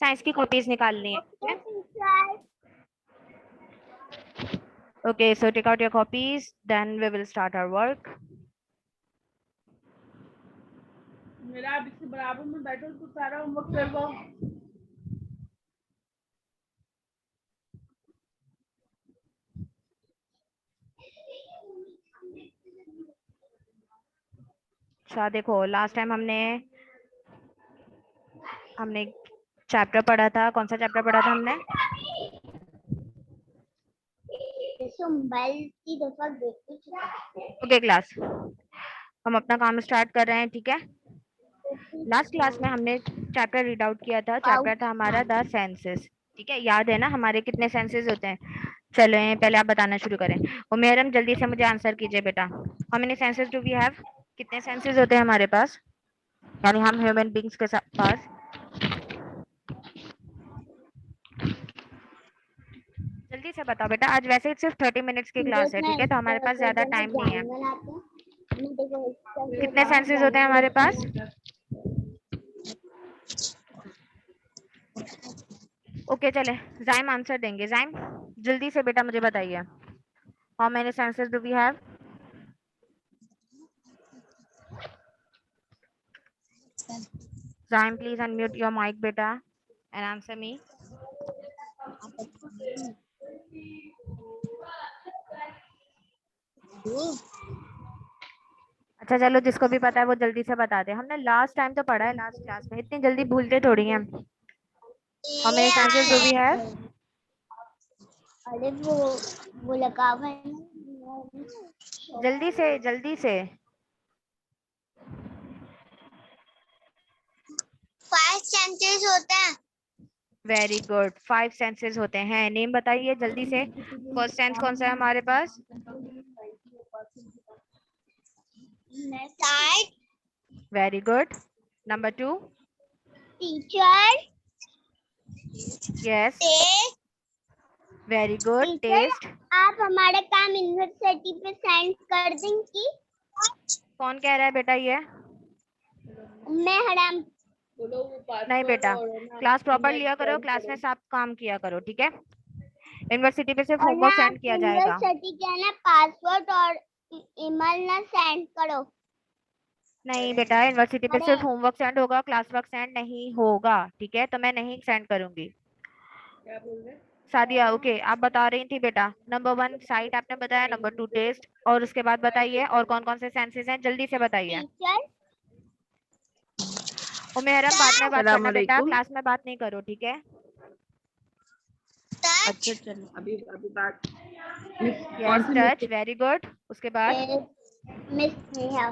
Science की copies निकालनी है, ठीक है? Okay, so take out your copies, then we will start our work. मेरा आप इसके बराबर में बैठो तो सारा होमवर्क कर लो। अच्छा देखो, लास्ट टाइम हमने चैप्टर पढ़ा था। कौन सा चैप्टर पढ़ा था हमने? ओके क्लास, हम अपना काम स्टार्ट कर रहे हैं, ठीक है? लास्ट क्लास में हमने चैप्टर रीड आउट किया था। चैप्टर था हमारा द सेंसेस, ठीक है? याद है ना हमारे कितने सेंसेस होते हैं? चलो पहले आप बताना शुरू करें। उमेरम जल्दी से मुझे आंसर कीजिए बेटा। How many senses do we have? कितने सेंसेस होते हैं हमारे पास, यानी हम ह्यूमन बींग्स के पास? जल्दी से बताओ बेटा, आज वैसे ही सिर्फ 30 मिनट्स की क्लास है, ठीक है? तो हमारे पास ज्यादा टाइम नहीं है। कितने सेंसेस होते हैं हमारे पास? ओके चले, जाइम आंसर देंगे। जाइम जल्दी से बेटा मुझे बताइए, how many senses do we have? Zaim please unmute your mic बेटा एंड आंसर मी। अच्छा चलो, जिसको भी पता है वो जल्दी से बता दे। हमने लास्ट टाइम तो पढ़ा है लास्ट क्लास में, इतनी जल्दी भूलते थोड़ी हैं। How many senses do we have? अरे वो लगा हुआ है ना। जल्दी से जल्दी से। 5 सेंसेस होते हैं। वेरी गुड, 5 सेंसेस होते हैं। नेम बताइए जल्दी से। फर्स्ट सेंस कौन सा है हमारे पास? Sight, very good. Number 2? Teacher, yes, taste. Very good. Teacher taste. आप हमारा काम यूनिवर्सिटी पे सेंड कर देंगी? कौन कह रहा है बेटा ये? मैं हराम। नहीं बेटा, क्लास प्रॉपर लिया करो, क्लास में सब काम किया करो, ठीक है? यूनिवर्सिटी पे सिर्फ और ना होमवर्क सेंड किया जाएगा। यूनिवर्सिटी के ना पासवर्ड और ईमेल ना सेंड करो। नहीं बेटा, यूनिवर्सिटी पे अरे सिर्फ होमवर्क सेंड होगा, क्लास वर्क सेंड नहीं होगा, ठीक है? तो मैं नहीं सेंड करूंगी। क्या बोल रहे? सादिया ओके, आप बता रही थी बेटा। नंबर 1 साइट आपने बताया, नंबर 2 टेस्ट, और उसके बाद बताइए और कौन कौन से सेंसेस हैं, जल्दी से बताइए। टीचर, उमेरम बाद में बात सलाम करना बेटा, अलैकुम। क्लास में बात नहीं करो, ठीक है? अच्छा चलो, अभी अभी बात। कौन यस सी टच, मिस्टेक? Very good. उसके बाद मिस नेहा।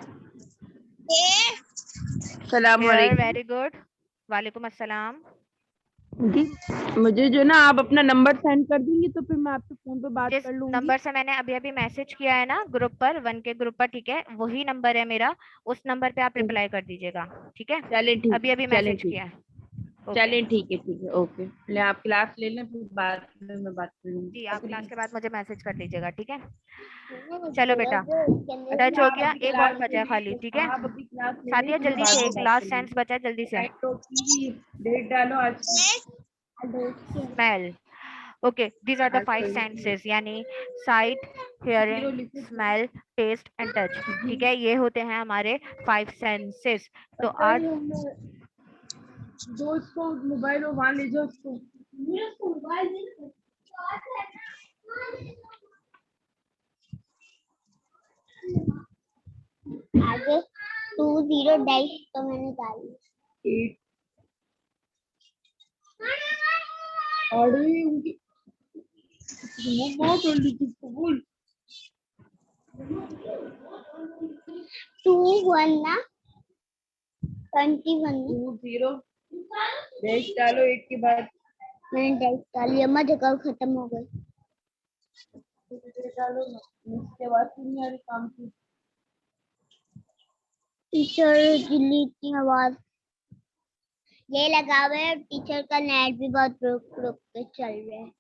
सलाम हेयर, अलैकुम वेरी गुड। वालेकुम अस्सलाम। जी। मुझे जो ना आप अपना नंबर सेंड कर देंगी तो फिर मैं आपसे फोन पे बात जिस कर लूंगी। नंबर से मैंने अभी अभी मैसेज किया है ना ग्रुप पर, 1 के ग्रुप पर, ठीक है? वही नंबर है मेरा, उस नंबर पे आप रिप्लाई कर दीजिएगा, ठीक है? चलें ठीक अभी अभी चलें मैसेज ठीक किया है। ओके चलें ठीक है ओके। ले आप क्लास ले लें, फिर बाद में मैं बात कर जी, आप लूंगी। क्लास के बाद मुझे मैसेज कर दीजिएगा, ठीक है? चलो बेटा, अभी टच हो आप गया, अभी एक और क्लास ले बचा है खाली, लीजिए, ठीक है? आप अभी क्लास ले लें, सादिया फिर मैं जल्दी बाद से, में एक बात लास्ट करूंगी। सेंस बचा है, जल्दी से। नाइटो की डेट डालो आज की। Smell. Okay, these are the आज 5 तो सेंसेस, यानी साइट, हियरिंग, 0 लिखो। स्मेल, टेस्ट एंड टच, जी। ठीक है? ये होते हैं हमारे 5 सेंसेस। तो पता आज ही हमने जो इसको मोबाइल हो वहां ले जाओ उसको। आगे 20 डैश तो मैंने डाली। 8 अरे उनकी वो बहुत जल्दी थी बोल। 21 ना 21 ना 20 डैश डालो 8 के बाद। मैंने डैश डाली। अम्मा जगह खत्म हो गई। डेट डालो ना, इसके बाद फिर नहीं आ रही काम की। टीचर की इतनी आवाज ये लगा हुआ है। टीचर का नेट भी बहुत रुक रुक के चल रहा है।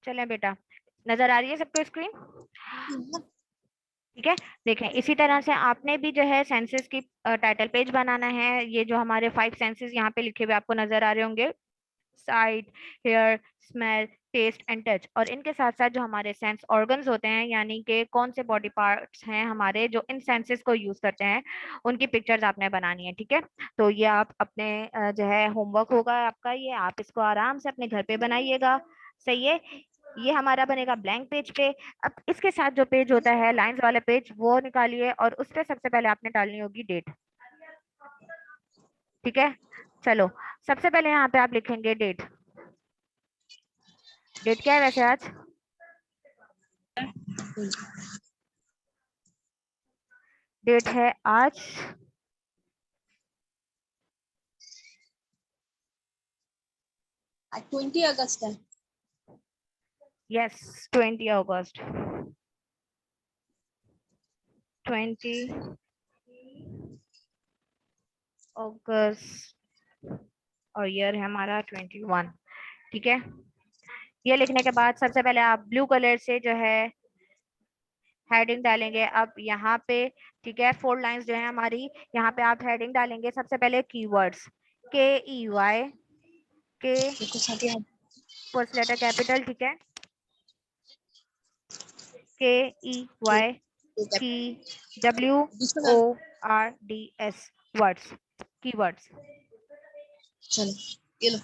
चलें बेटा, नजर आ रही है सबको स्क्रीन? ठीक है, देखें इसी तरह से आपने भी जो है सेंसेस की टाइटल पेज बनाना है। ये जो हमारे 5 सेंसेस यहाँ पे लिखे हुए आपको नजर आ रहे होंगे, sight, hear, smell, taste and touch, और इनके साथ साथ जो हमारे सेंस ऑर्गन्स होते हैं, यानी कि कौन से बॉडी पार्ट्स हैं हमारे जो इन सेंसेस को यूज करते हैं, उनकी पिक्चर्स आपने बनानी है। ठीक है, तो ये आप अपने जो है होमवर्क होगा आपका, ये आप इसको आराम से अपने घर पे बनाइएगा। सही है, ये हमारा बनेगा ब्लैंक पेज पे। अब इसके साथ जो पेज होता है लाइंस वाला पेज, वो निकालिए और उस पर सबसे पहले आपने डालनी होगी डेट। ठीक है, चलो सबसे पहले यहाँ पे आप लिखेंगे डेट। डेट क्या है वैसे आज? डेट है आज 20 अगस्त है। यस 20 अगस्त, 20 अगस्त, और ईयर है हमारा 21। ठीक है, ये लिखने के बाद सबसे पहले आप ब्लू कलर से जो है हेडिंग डालेंगे। अब यहाँ पे ठीक है 4 लाइंस जो है हमारी, यहाँ पे आप हेडिंग डालेंगे सबसे पहले कीवर्ड्स, KEY, के देखो साथी आप फर्स्ट लेटर कैपिटल, ठीक है, KEY, KWORDS, वर्ड्स, कीवर्ड्स। चलो ये लो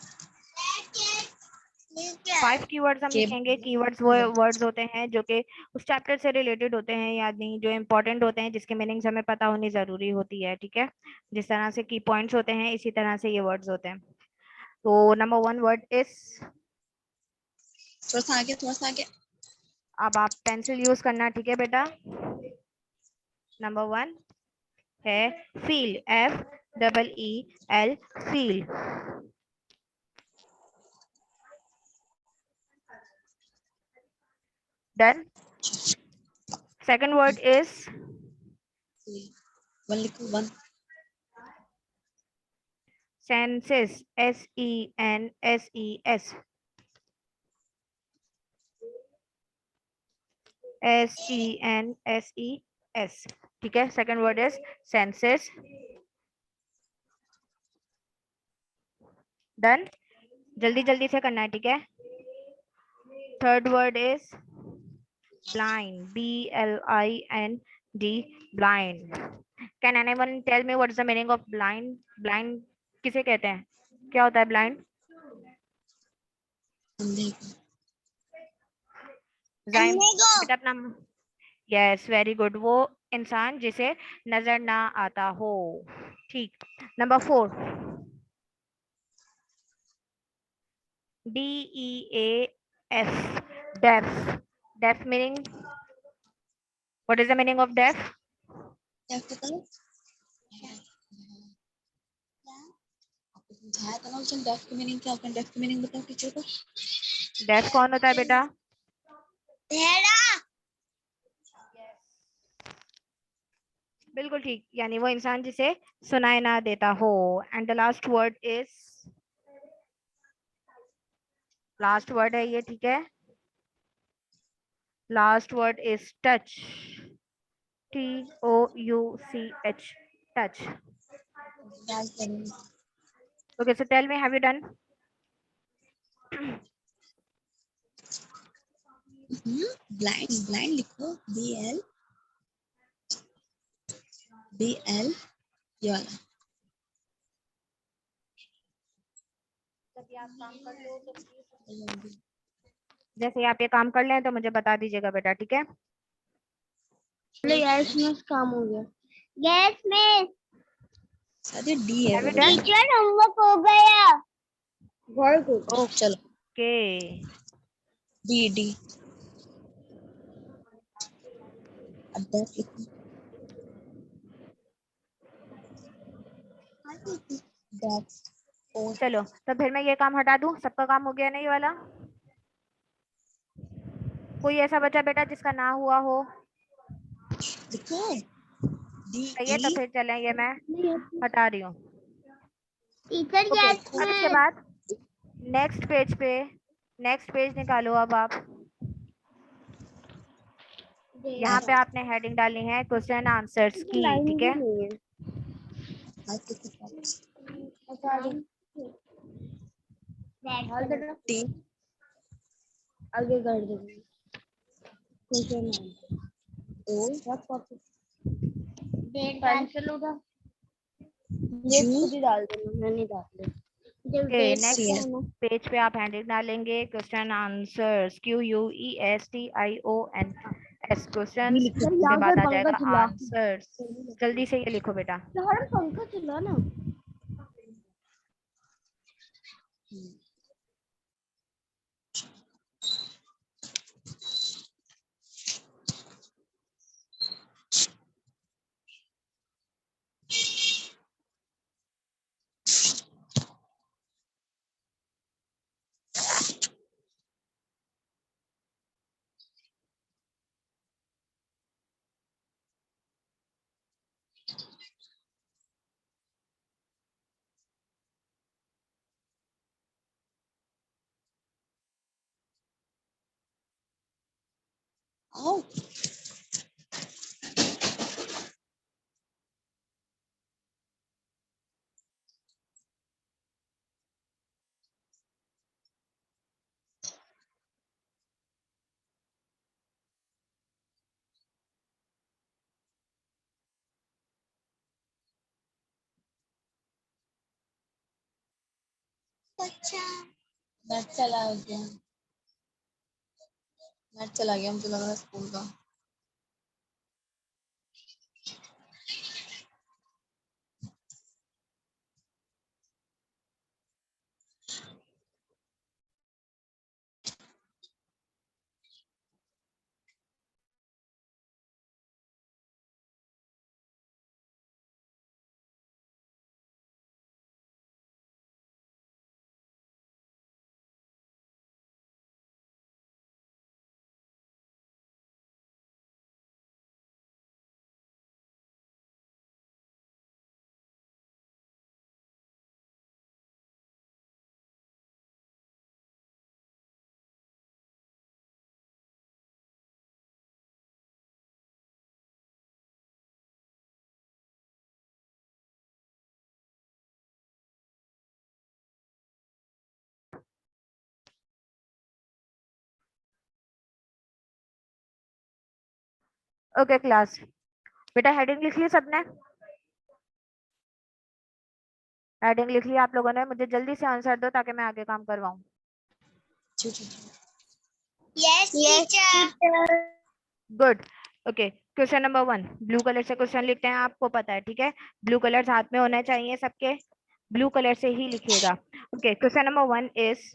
5 कीवर्ड्स हम के लिखेंगे। कीवर्ड्स वो वर्ड्स होते हैं जो कि उस चैप्टर से रिलेटेड होते हैं, यानी जो इम्पोर्टेंट होते हैं, जिसके मीनिंग्स हमें पता होनी जरूरी होती है। ठीक है, जिस तरह से की पॉइंट्स होते हैं, इसी तरह से ये वर्ड्स होते हैं। तो नंबर 1 वर्ड इज, थोड़ा सा आगे, थोड़ा सा आगे। अब आप पेंसिल यूज करना, ठीक है बेटा। नंबर 1 है feel, FEEL, feel. Done. Second word is one लिखो, वन। Senses, SENSES, SENSES। ठीक है, second word is senses. Done, जल्दी जल्दी से करना है, ठीक है। Third word is blind, BLIND, blind. Can anyone tell me what is the meaning of blind? Blind किसे कहते हैं, क्या होता है blind? अंधे। जाइम बेटा अपना, यस वेरी गुड, वो इंसान जिसे नजर ना आता हो। ठीक, number 4 DEAF, deaf, deaf meaning, what is the meaning of deaf? क्या पता है? आपको समझाया था ना उस दिन डेफ की मीनिंग क्या होता है। डेफ की मीनिंग बताओ टीचर को। डेफ कौन होता है बेटा? बिल्कुल ठीक, यानी वो इंसान जिसे सुनाई ना देता हो। And the last word is, last word है ये, ठीक है। Last word is touch, TOUCH, touch. Okay, so tell me, have you done? Blind, blind लिखो, BL ये वाला। जैसे आप ये काम कर लें तो मुझे बता दीजिएगा बेटा, ठीक है। यस मिस, काम हो गया। यस मिस, साथी D है Have you वो। done? टीचर होमवर्क हो गया। चलो Okay, D अब डेफ लिखो। डेफ और चलो तो फिर मैं ये काम हटा दूं, सबका काम हो गया ना ये वाला? कोई ऐसा बच्चा बेटा जिसका ना हुआ हो? लिखो सही है, तो DE। फिर चलें, ये मैं हटा रही हूँ। टीचर ओके, यस अब इसके मिस। बाद नेक्स्ट पेज पे, नेक्स्ट पेज निकालो अब आप। यहाँ पे आपने हेडिंग डाली है क्वेश्चन आंसर्स की, ठीक है। टी आगे कर देंगे ओ पेंसिल उठा यू खुद ही डाल देना, मैं नहीं डाल रही। जब ओके, डेट नेक्स्ट सी पेज पे आप हेडिंग डालेंगे क्वेश्चन आंसर्स, QUESTIONS क्वेश्चन, उसके बाद आ जाएगा आंसर्स। जल्दी से ये लिखो बेटा। पंखा चला ना। आओ नेट चला गया, नेट चला गया, मुझे लग रहा है स्कूल का। ओके क्लास, बेटा हेडिंग लिख ली सबने? हेडिंग लिख ली आप लोगों ने? मुझे जल्दी से आंसर दो ताकि मैं आगे काम करवाऊं। जी जी yes teacher. Good. Okay, question number 1, blue colour से क्वेश्चन लिखते हैं, आपको पता है, ठीक है। ब्लू कलर हाथ में होना चाहिए सबके, ब्लू कलर से ही लिखिएगा। Okay, question number 1 is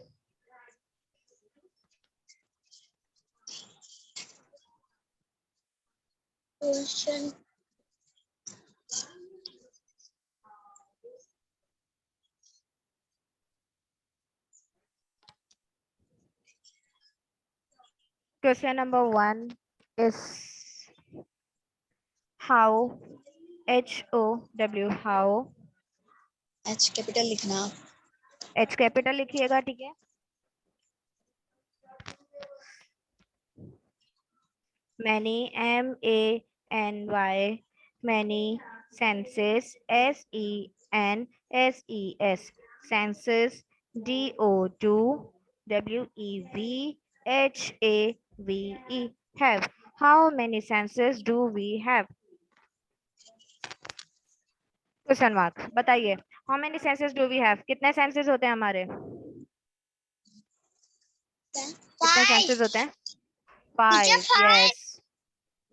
question question number 1 is how, how, H capital लिखना। H कैपिटल लिखिएगा, ठीक है। many, MANY, many, senses, SENSES, senses, DOWEVHAVE, have. How many senses do we have? Question mark, बताइए। How many senses do we have? कितने senses होते हैं हमारे? कितने सेंसेस होते हैं? 5। Yes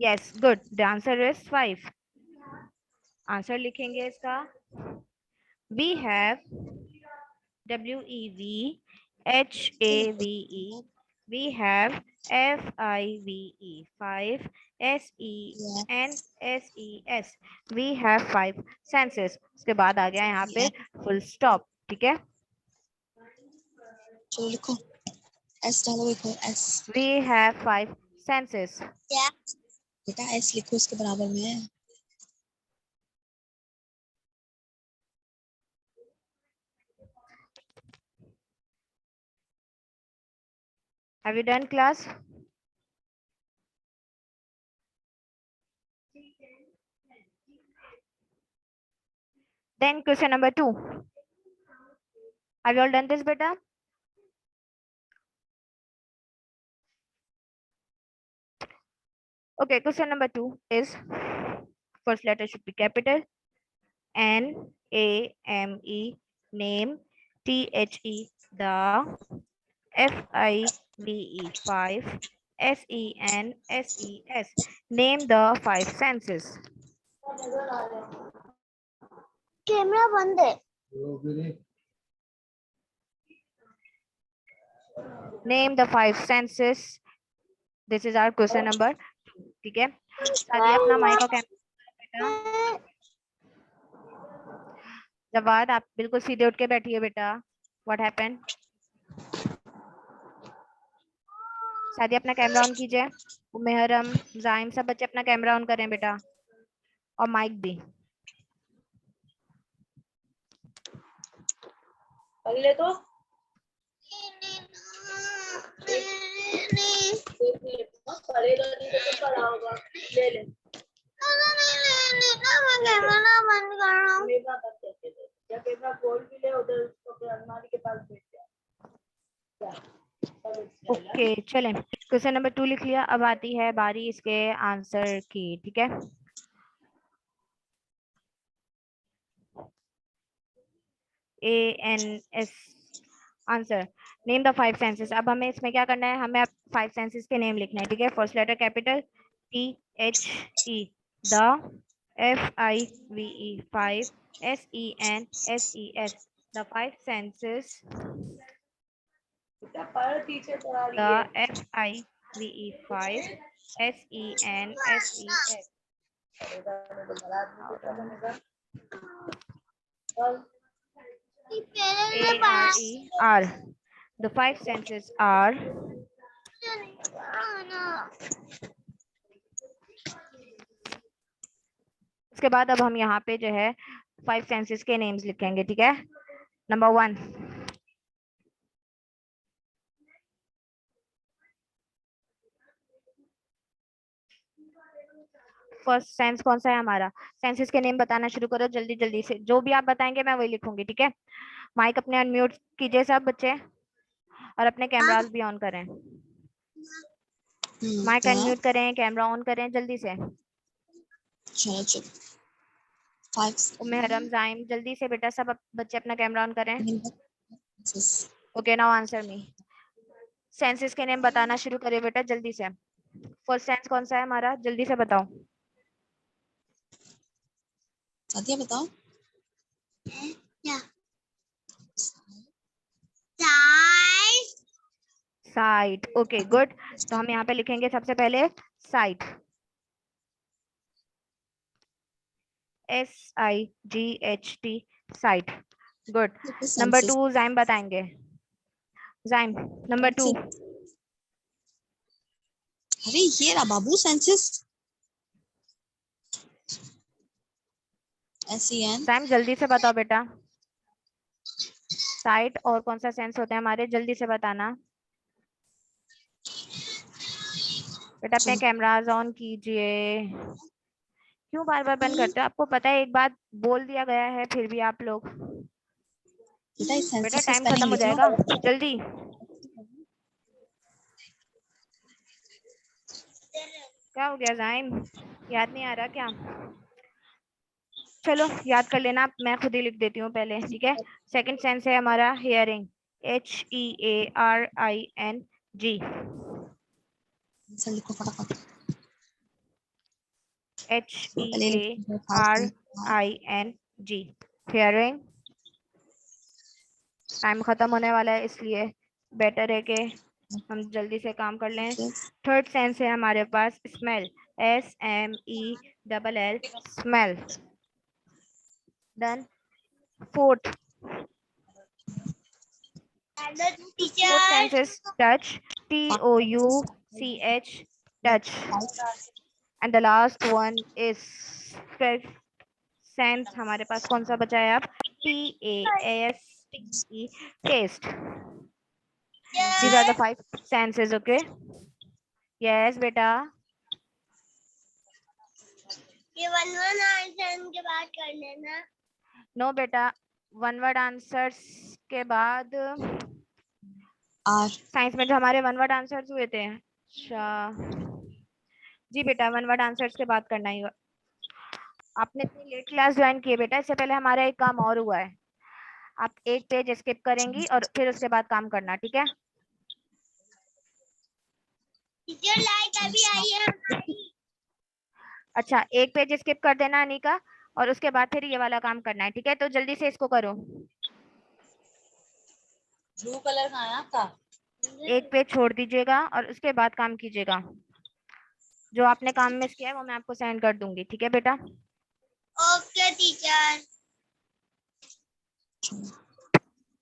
yes, good, the answer is 5। Answer लिखेंगे इसका। We have WEVHAVE, we have FIVE, 5, SENSES, we have 5 senses। उसके बाद आ गया यहाँ पे फुल स्टॉप, ठीक है। चलो लिखो, एस डालो, लिखो एस। We have 5 senses। बेटा एस लिखो, इसके बराबर में है। Have you done class? Then question number 2. Have you all done this, beta? Okay, question number 2 is first letter should be capital. Name, name. The, Five, Senses. Name the 5 senses. Camera बंद है. Name the 5 senses. This is our question number 2. ठीक है, सादिया अपना mic और camera. Jawad, आप बिल्कुल सीधे उठ के बैठिए बेटा. What happened? सादिया अपना कैमरा ऑन कीजिए. मेहरम, जाइम, सब बच्चे अपना कैमरा ऑन करें बेटा, और माइक भी. अगले तो पढ़ेगा नहीं तो पढ़ा होगा. ले ले. कैमरा बंद कर रहा हूँ. कैमरा बंद करके दे. जब कैमरा खोल भी ले उधर उसको अलमारी के पास बैठ जा. ओके, चलें. क्वेश्चन नंबर 2 लिख लिया. अब आती है बारी इसके आंसर की. ठीक है, ANS answer. Name the 5 senses. अब हमें इसमें क्या करना है, हमें 5 सेंसेस के नेम लिखना है. ठीक है, first letter capital THE, the, FIVE 5, SENSES, the 5 senses. पर टीचर पढ़ा रही The है. FIVE 5, SENSES. ARER. The 5 senses are उसके बाद अब हम यहाँ पे जो है 5 सेंसेस के नेम्स लिखेंगे. ठीक है, नंबर 1. फर्स्ट सेंस कौन सा है हमारा? सेंसेस के नेम बताना शुरू करो जल्दी जल्दी से. जो भी आप बताएंगे मैं वही लिखूंगी. ठीक है, माइक अपने अनम्यूट कीजिए सब बच्चे, और अपने कैमरास भी ऑन करें. माइक अनम्यूट करें, कैमरा ऑन करें जल्दी से. चलो 5 मेहरम, जाइम, जल्दी से बेटा, सब बच्चे अपना कैमरा ऑन करें. senses. Okay, now answer me. Senses के नेम बताना शुरू करिए बेटा जल्दी से. फर्स्ट सेंस कौन सा है हमारा, जल्दी से बताओ. सादिया बताओ. साइट. Okay, good. तो हम यहाँ पे लिखेंगे सबसे पहले site. SIGHT, site. Good. Number 2 जाइम बताएंगे. जाइम, नंबर 2. अरे ये रहा बाबू सेंसेस. SEN. जाइम जल्दी से बताओ बेटा. साइट और कौन सा सेंस होता है हमारे, जल्दी से बताना बेटा. अपने कैमरास ऑन कीजिए. क्यों बार बार बंद करते हो? आपको पता है एक बात बोल दिया गया है फिर भी आप लोग. बेटा टाइम खत्म हो जाएगा, जल्दी. क्या हो गया जाइम, याद नहीं आ रहा क्या? चलो याद कर लेना, मैं खुद ही लिख देती हूँ पहले. ठीक है, सेकंड सेंस है हमारा हियरिंग. HEARING. लिखो फटाफट. HEARING. हियरिंग. टाइम खत्म होने वाला है इसलिए बेटर है कि हम जल्दी से काम कर लें. थर्ड सेंस है हमारे पास smell. SMELL, smell. Done. Fourth sense is touch. TOUCH, touch. And the last one is fifth sense. हमारे पास कौन सा बचा है अब? TASTE, taste. These are the 5 senses. Okay. Yes, beta. One one answer के बाद कर लेना। नो बेटा, वन वर्ड आंसर्स के बाद आर साइंस में जो हमारे वन वर्ड आंसर्स हुए थे। अच्छा जी बेटा, वन वर्ड आंसर्स के बाद करना ही हुआ। आपने इतनी लेट क्लास ज्वाइन की है बेटा, इससे पहले हमारा एक काम और हुआ है। आप एक पेज स्किप करेंगी और फिर उसके बाद काम करना, ठीक है? टीचर लाइट अभी आई है हमारी। अच्छा, एक पेज स्किप कर देना अनिका, और उसके बाद फिर ये वाला काम करना है, ठीक है? तो जल्दी से इसको करो। ब्लू कलर का है आपका। एक पेज छोड़ दीजिएगा और उसके बाद काम कीजिएगा। जो आपने काम मिस किया है वो मैं आपको सेंड कर दूंगी, ठीक है बेटा? Okay teacher.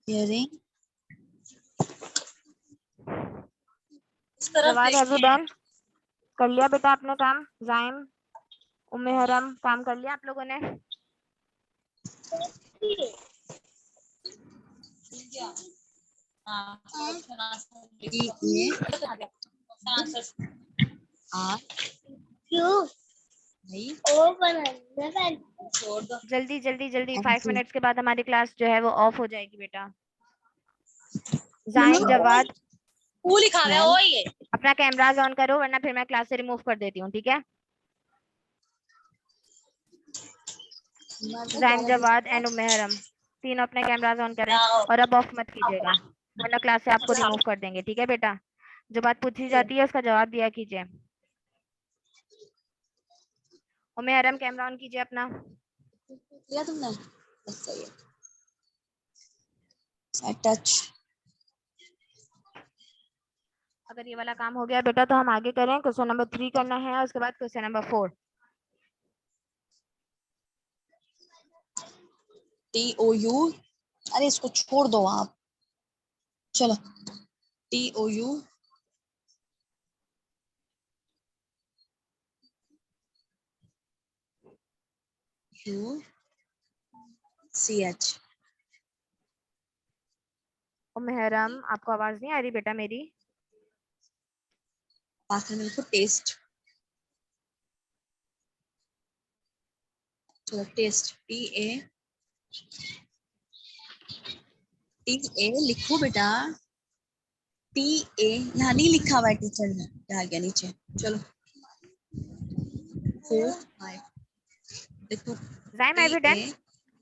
हियरिंग इस तरफ जवाद हैव यू देखिए। डन? कर लिया बेटा आपने काम? जाइम, उम्मे हरम, काम कर लिया आप लोगों ने? हाँ, ये आर क्यों? नहीं ओ बनाना छोड़ दो। जल्दी जल्दी जल्दी, And 5 two. मिनट्स के बाद हमारी क्लास जो है वो ऑफ हो जाएगी बेटा। जाइम, जवाद, वो लिखा हुआ है वो ये। अपना कैमराज ऑन करो वरना फिर मैं क्लास से रिमूव कर देती हूँ, ठीक है? जाइम, जवाद एंड उम्मे हरम, तीनों अपने कैमराज ऑन करें और अब ऑफ मत कीजिएगा वरना क्लास से आपको रिमूव कर देंगे, ठीक है बेटा? जो बात पूछी जाती है उसका जवाब दिया कीजिए। उम्मे हरम, कैमरा ऑन कीजिए अपना। किया तुमने? बस सही है। टच। अगर ये वाला काम हो गया बेटा तो हम आगे करें। क्वेश्चन नंबर 3 करना है और उसके बाद क्वेश्चन नंबर 4। TOU, अरे इसको छोड़ दो आप। चलो TOU UCH। उम्मे हरम, आपको आवाज नहीं आ रही बेटा मेरी? आखिर में लिखो टेस्ट। चलो टेस्ट TA लिखो बेटा। TA यहाँ नहीं लिखा हुआ है टीचर ने, आ गया नीचे। चलो 4 5 देखो। Zaim, have you done?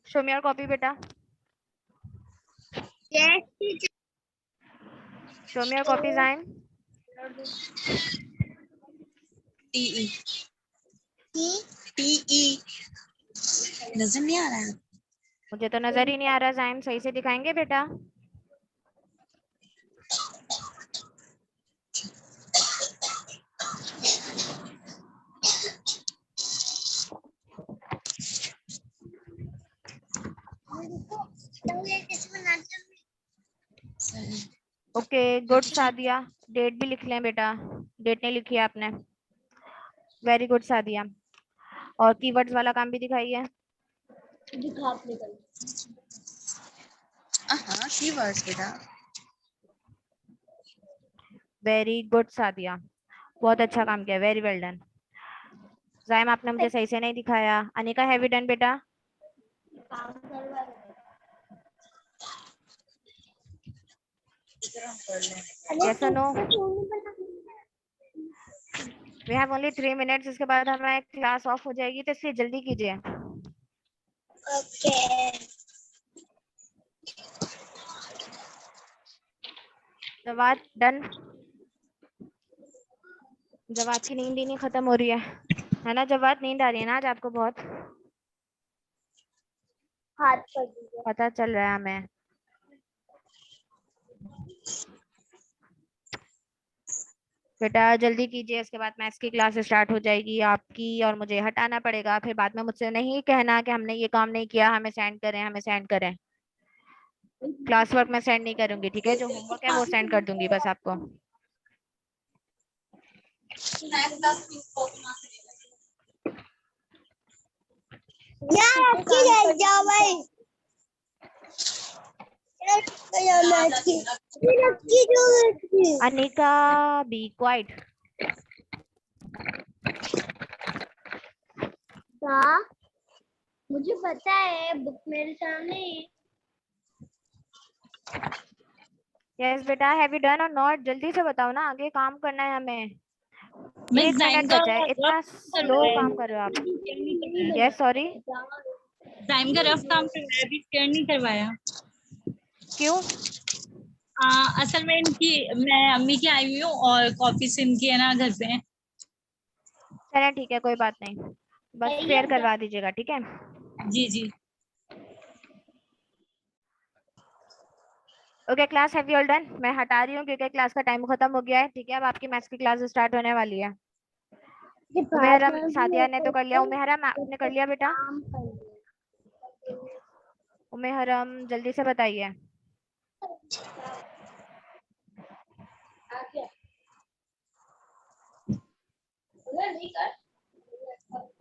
Show me your copy बेटा। Yes teacher. Show me your copy Zaim. TE TE नजर नहीं आ रहा है? मुझे तो नजर ही नहीं आ रहा। जाइम, सही से दिखाएंगे बेटा? ओके गुड सादिया, डेट भी लिख लें बेटा। डेट नहीं लिखी है आपने। Very good Sadia. और कीवर्ड्स वाला काम भी दिखाइए। हाँ कीवर्ड्स बेटा। वेरी गुड सादिया, बहुत अच्छा काम किया, वेरी वेल डन। जाइम, आपने मुझे सही से नहीं दिखाया। अनिका, हैव यू डन बेटा? Yes or no? We have only 3 minutes, इसके बाद हमारी क्लास ऑफ हो जाएगी तो इसलिए जल्दी कीजिए। ओके। जवाद डन? जवाद की नींद ही नहीं खत्म हो रही है ना? जवाद, नींद आ रही है ना आज आपको बहुत? हाथ कर दीजिए। पता चल रहा है हमें। बेटा जल्दी कीजिए, इसके बाद मैथ्स की क्लास स्टार्ट हो जाएगी आपकी और मुझे हटाना पड़ेगा। फिर बाद में मुझसे नहीं कहना कि हमने ये काम नहीं किया, हमें सेंड करें, हमें सेंड करें। क्लास वर्क मैं सेंड नहीं करूंगी, ठीक है? जो होमवर्क है वो सेंड कर दूंगी बस आपको। यार आपकी ले जाओ भाई। Anika, be quiet. क्या? मुझे पता है, बुक मेरे सामने है। यस बेटा, हैव यू डन और नॉट? जल्दी से बताओ ना, आगे काम करना है हमें। मिस 1 जाइम मिनट का बचा है, इतना स्लो काम कर रहे हो आप। यस सॉरी, जाइम का रफ काम करवाया, अभी शेयर नहीं करवाया। क्यों? असल में मैं अम्मी की आई हुई हूँ और कॉपीज इनकी है ना घर पे है। चले ठीक है, कोई बात नहीं, बस शेयर करवा दीजिएगा, ठीक है। जी जी। Okay class, have you all done? मैं हटा रही हूँ क्योंकि क्लास का टाइम खत्म हो गया है, ठीक है। अब आपकी मैथ्स की क्लास स्टार्ट होने वाली है। उमेहरम, सादिया ने तो कर लिया। उमेहरम आपने कर लिया बेटा? उमेहरम जल्दी से बताइए।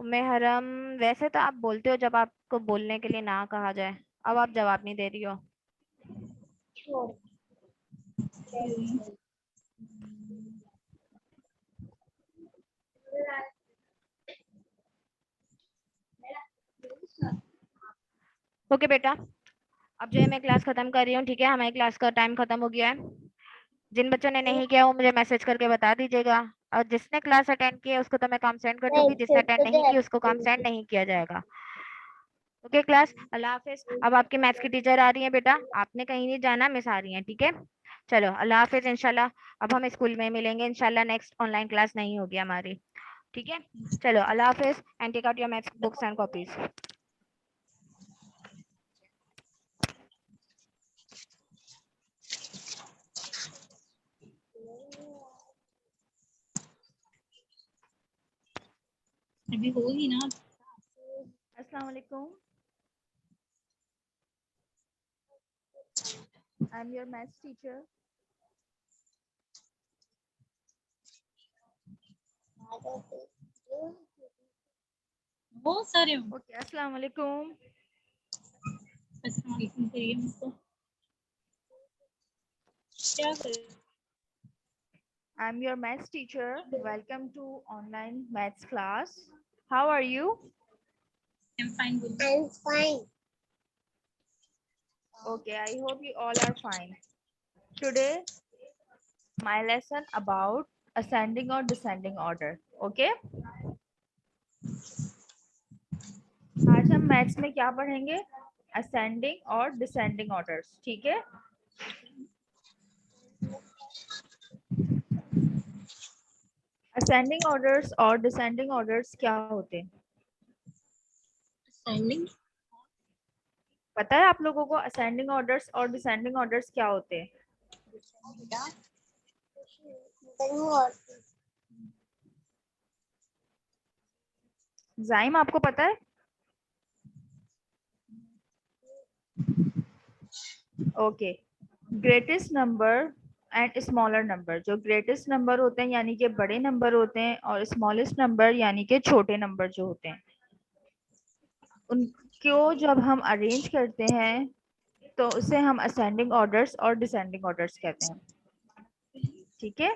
उमेहरम, वैसे तो आप बोलते हो जब आपको बोलने के लिए ना कहा जाए, अब आप जवाब नहीं दे रही हो। ओके बेटा, अब जो है मैं क्लास खत्म कर रही हूँ, ठीक है। हमारी क्लास का टाइम खत्म हो गया है। जिन बच्चों ने नहीं किया वो मुझे मैसेज करके बता दीजिएगा, और जिसने क्लास अटेंड किया उसको तो मैं काम सेंड कर दूंगी, जिसने अटेंड नहीं की उसको काम सेंड नहीं किया जाएगा। ओके क्लास, अल्लाह हाफिज। अब आपकी मैथ्स की टीचर आ रही है बेटा, आपने कहीं नहीं जाना, मिस आ रही है, ठीक है। चलो अल्लाह हाफिज, इंशाल्लाह अब हम स्कूल में मिलेंगे इंशाल्लाह। नेक्स्ट ऑनलाइन क्लास नहीं होगी हमारी, ठीक है। चलो अल्लाह हाफिज, and take out your maths books and copies. अभी होगी ना। अस्सलाम वालेकुम, I am your maths teacher. बहुत सारे हो। ओके अस्सलाम वालेकुम, अस्सलाम वालेकुम करिए मुझको। क्या करें? I am your maths teacher, welcome to online maths class. How are you? I am fine good. I'm fine. Okay, I hope you all are fine. Today, my lesson about ascending or descending order. Okay? आज हम maths में क्या पढ़ेंगे? Ascending और descending orders, ठीक है। Ascending orders और descending orders क्या होते हैं? असेंडिंग पता है आप लोगों को असेंडिंग ऑर्डर्स और डिसेंडिंग ऑर्डर्स क्या होते हैं? जाइम आपको पता है? Okay, greatest number and smaller number. जो ग्रेटेस्ट नंबर होते हैं यानी कि बड़े नंबर होते हैं, और स्मॉलेस्ट नंबर यानी कि छोटे नंबर जो होते हैं, उनको जब हम अरेंज करते हैं तो उसे हम असेंडिंग ऑर्डर्स और डिसेंडिंग ऑर्डर्स कहते हैं, ठीक है।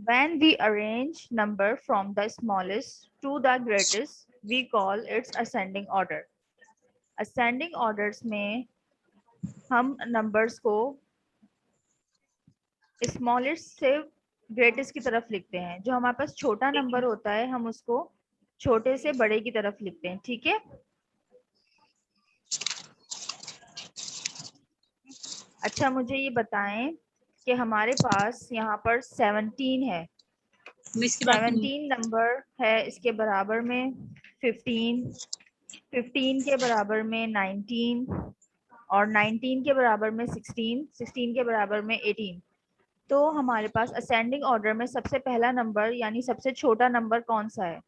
when we arrange number from the smallest to the greatest, we call it ascending order. ascending orders में हम नंबर्स को स्मॉलेस्ट से ग्रेटेस्ट की तरफ लिखते हैं। जो हमारे पास छोटा नंबर होता है हम उसको छोटे से बड़े की तरफ लिखते हैं, ठीक है। अच्छा मुझे ये बताएं कि हमारे पास यहाँ पर 17 है। मिस की बात नहीं। 17 नंबर है, इसके बराबर में 15, 15 के बराबर में 19, और 19 के बराबर में 16, 16 के बराबर में 18। तो हमारे पास असेंडिंग ऑर्डर में सबसे पहला नंबर यानी सबसे छोटा नंबर कौन सा है?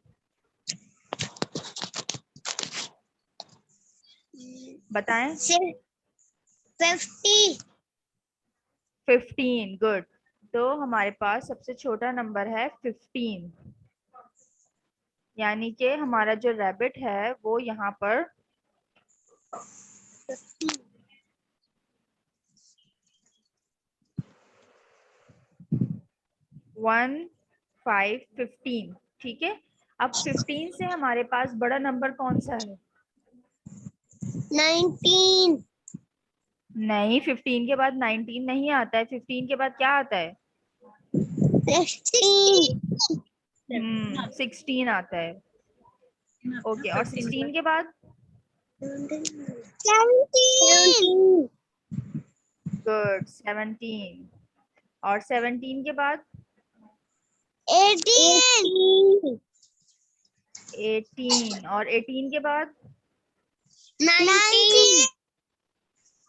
बताएं। 50. 15, गुड। तो हमारे पास सबसे छोटा नंबर है 15, यानी कि हमारा जो रैबिट है वो यहाँ पर 1 1 5 15, ठीक है। अब 15 से हमारे पास बड़ा नंबर कौन सा है? 19, नहीं, 15 के बाद 19 नहीं आता है, 15 के बाद क्या आता है? 16, 16 आता है। ओके, और 16 के बाद? 17, गुड, 17। और 17 के बाद? 18, 18। और 18 के बाद? 19,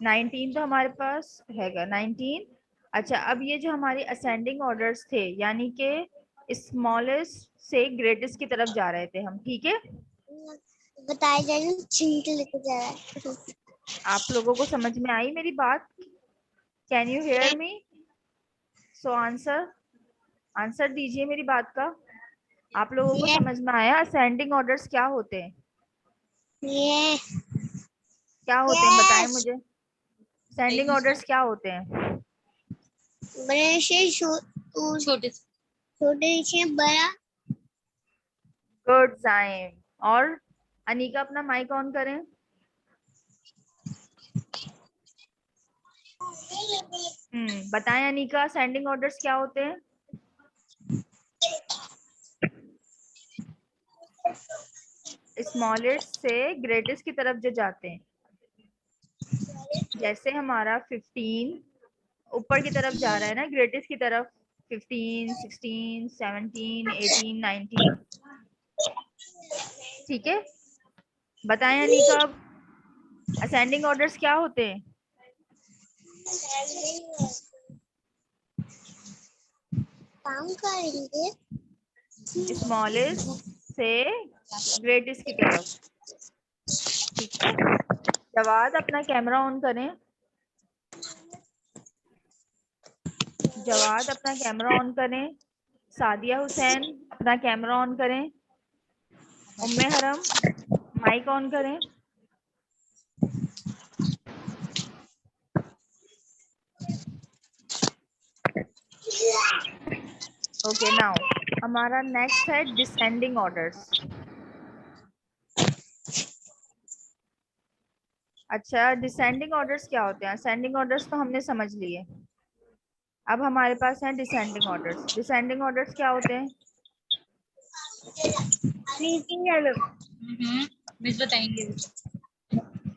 19 तो हमारे पास हैगा 19। अच्छा, अब ये जो हमारे असेंडिंग ऑर्डर्स थे, यानी कि स्मॉलेस्ट से ग्रेटेस्ट की तरफ जा रहे थे हम, ठीक है। बताया जाए छींट लेके जा रहा है। आप लोगों को समझ में आई मेरी बात? Can you hear me? So answer दीजिए मेरी बात का। आप लोगों को ये समझ में आया असेंडिंग ऑर्डर्स क्या होते हैं? ये क्या होते हैं बताएं यस मुझे। असेंडिंग ऑर्डर्स क्या होते हैं? बड़े से छोटे से बड़ा। Good time. और अनिका अपना माइक ऑन करें। बताएं अनिका, असेंडिंग ऑर्डर्स क्या होते हैं? स्मॉलेस्ट से ग्रेटेस्ट की तरफ जो जाते हैं। जैसे हमारा 15 ऊपर की तरफ जा रहा है ना, ग्रेटेस्ट की तरफ। 15 16 17 18 19, ठीक है। बताएं अनिका, अब असेंडिंग ऑर्डर्स क्या होते हैं? काम करेंगे। स्मॉलेस्ट से ग्रेटेस्ट की तरफ, ठीक है। जवाद अपना कैमरा ऑन करें। जवाद अपना कैमरा ऑन करें। सादिया हुसैन अपना कैमरा ऑन करें। उम्मे हरम माइक ऑन करें। ओके, नाउ हमारा नेक्स्ट है डिसेंडिंग ऑर्डर्स। अच्छा, डिसेंडिंग ऑर्डर्स क्या होते हैं? असेंडिंग ऑर्डर्स तो हमने समझ लिए। अब हमारे पास है डिसेंडिंग ऑर्डर्स। डिसेंडिंग ऑर्डर्स क्या होते हैं? मिस बताएंगे।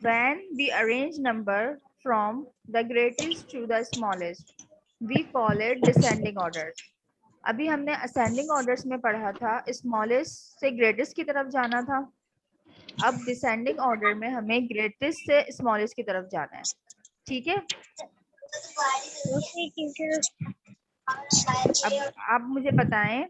When we arrange number from the greatest to the smallest, we call it descending order. अभी हमने असेंडिंग ऑर्डर्स में पढ़ा था, स्मॉलेस्ट से ग्रेटेस्ट की तरफ जाना था। अब डिसेंडिंग ऑर्डर में हमें ग्रेटेस्ट से स्मॉलेस्ट की तरफ जाना है, ठीक है। अब आप मुझे बताएं,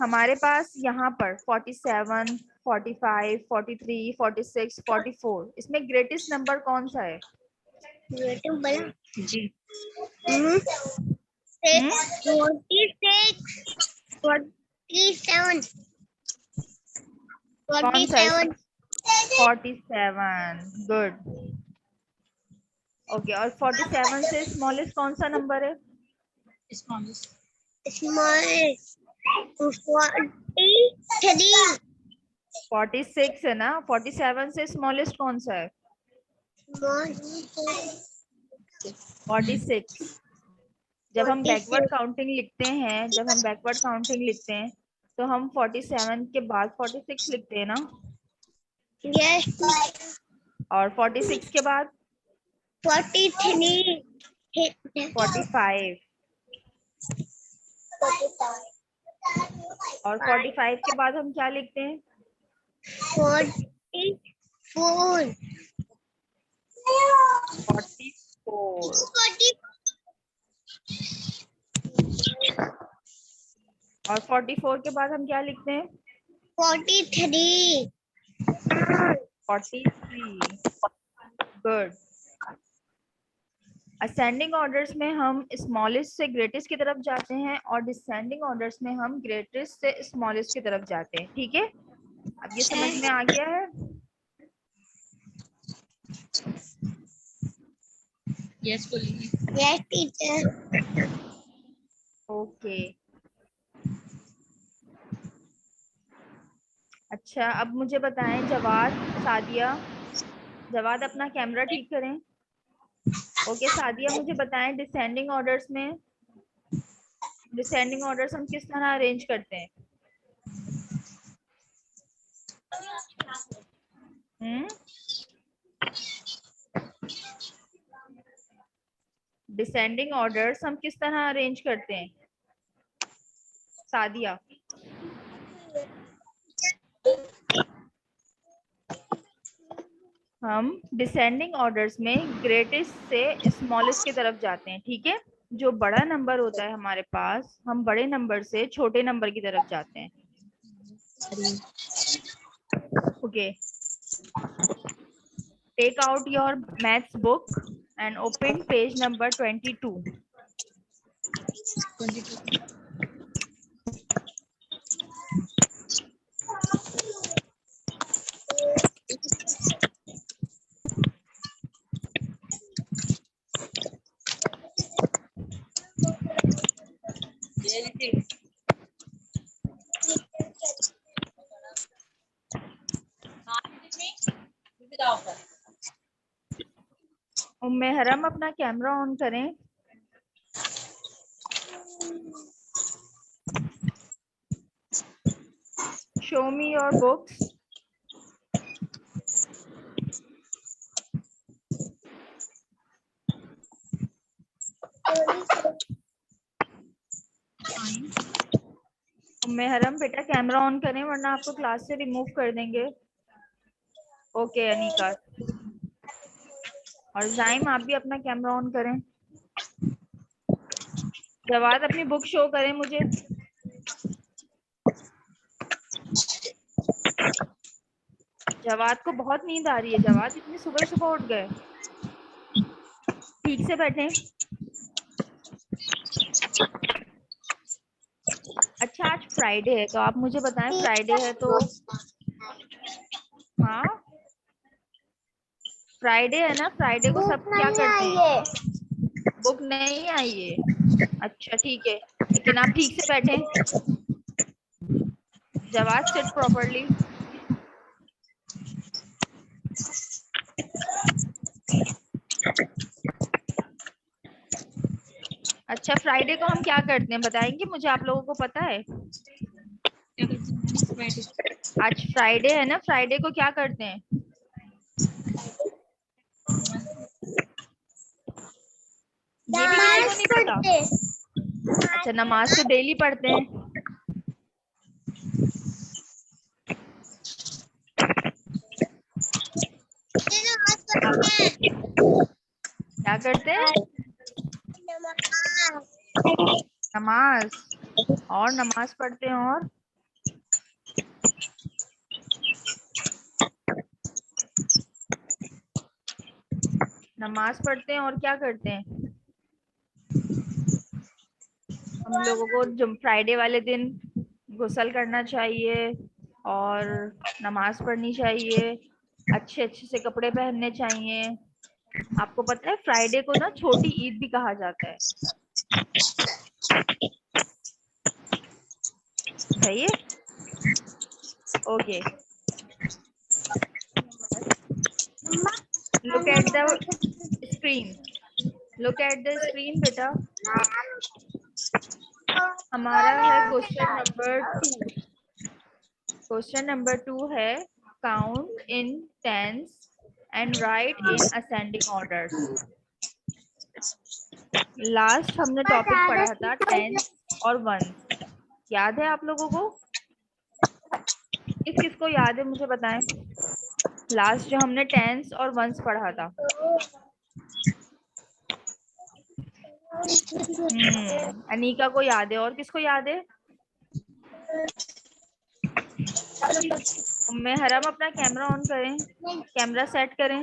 हमारे पास यहाँ पर 47 45 43 46 44, इसमें ग्रेटेस्ट नंबर कौन सा है? जी 47, कौन सा है? 47, गुड। ओके, और 47 से स्मॉलेस्ट कौन सा नंबर है? स्मॉलेस्ट स्मॉल 43, 46 है ना। 47 से स्मॉलेस्ट कौन सा है? 46। जब हम बैकवर्ड काउंटिंग लिखते हैं, तो हम 47 के बाद 46 लिखते हैं ना। यस और 46 के बाद 43, 45, और 45 के बाद हम क्या लिखते हैं? 44, 44। और 44 के बाद हम क्या लिखते हैं? 43, 43, गुड। असेंडिंग ऑर्डर्स में हम स्मॉलेस्ट से ग्रेटेस्ट की तरफ जाते हैं, और डिसेंडिंग ऑर्डर्स में हम ग्रेटेस्ट से स्मॉलेस्ट की तरफ जाते हैं, ठीक है। अब ये समझ में आ गया है? यस बोलिए। Yes teacher. ओके, अच्छा अब मुझे बताएं जवाद, सादिया, जवाद अपना कैमरा ठीक करें। ओके सादिया, मुझे बताएं डिसेंडिंग ऑर्डर्स में, डिसेंडिंग ऑर्डर्स हम किस तरह अरेंज करते हैं? डिसेंडिंग ऑर्डर्स हम किस तरह अरेंज करते हैं सादिया? हम डिसेंडिंग ऑर्डर्स में ग्रेटेस्ट से स्मॉलेस्ट की तरफ जाते हैं, ठीक है। जो बड़ा नंबर होता है हमारे पास, हम बड़े नंबर से छोटे नंबर की तरफ जाते हैं। Okay, take out your maths book and open page number 22. 22 Umme Haram अपना कैमरा ऑन करें। Show me your books. Umme Haram बेटा कैमरा ऑन करें वरना आपको क्लास से रिमूव कर देंगे। ओके अनीका, और जाइम आप भी अपना कैमरा ऑन करें। जवाद अपनी बुक शो करें मुझे। जवाद को बहुत नींद आ रही है। जवाद इतनी सुबह सुबह उठ गए, ठीक से बैठे। अच्छा आज फ्राइडे है तो आप मुझे बताएं, फ्राइडे है तो हाँ फ्राइडे है ना, फ्राइडे को सब क्या करते हैं? बुक नहीं आई है, अच्छा ठीक है, लेकिन आप ठीक से बैठे। Jawad sit properly. अच्छा फ्राइडे को हम क्या करते हैं बताएंगे मुझे, आप लोगों को पता है? आज फ्राइडे है ना, फ्राइडे को क्या करते हैं? ये भी किसी को नहीं पता? अच्छा नमाज तो डेली पढ़ते हैं। क्या करते हैं? नमाज, और नमाज पढ़ते हैं और नमाज पढ़ते हैं और क्या करते हैं? हम लोगों को जो फ्राइडे वाले दिन गुस्ल करना चाहिए और नमाज पढ़नी चाहिए, अच्छे अच्छे से कपड़े पहनने चाहिए। आपको पता है फ्राइडे को ना छोटी ईद भी कहा जाता है, सही है? Okay, look at the screen, look at the screen बेटा। हमारा है क्वेश्चन नंबर 2। क्वेश्चन नंबर 2 है count in tens and write in ascending order. Last हमने टॉपिक पढ़ा था टेंस और वंस, याद है आप लोगों को? किस किस को याद है मुझे बताएं, लास्ट जो हमने टेंस और वंस पढ़ा था? अनीका को याद है, और किसको याद है? उम्मे हरम अपना कैमरा ऑन करें, कैमरा सेट करें।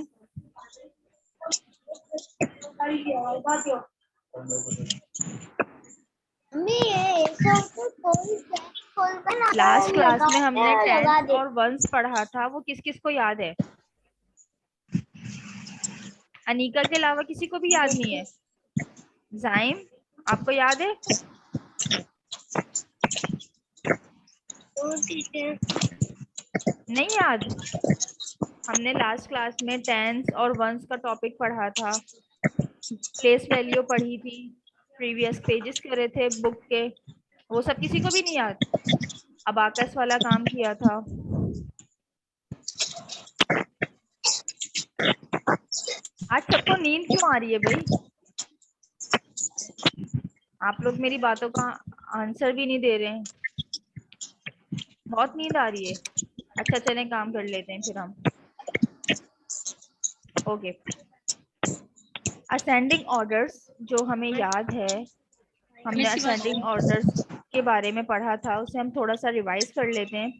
लास्ट क्लास में हमने टेंस और वंस पढ़ा था, वो किस किस को याद है? अनीका के अलावा किसी को भी याद नहीं है? जाइम आपको याद है? नहीं याद? हमने लास्ट क्लास में टेंस और वंस का टॉपिक पढ़ा था, प्लेस वैल्यू पढ़ी थी, प्रीवियस पेजेस करे थे बुक के, वो सब किसी को भी नहीं याद? अबाकस वाला काम किया था। आज सबको नींद क्यों आ रही है भाई? आप लोग मेरी बातों का आंसर भी नहीं दे रहे हैं, बहुत नींद आ रही है। अच्छा चलें काम कर लेते हैं फिर हम। ओके, असेंडिंग ऑर्डर्स जो हमें याद है, हमने असेंडिंग ऑर्डर्स के बारे में पढ़ा था, उसे हम थोड़ा सा रिवाइज कर लेते हैं।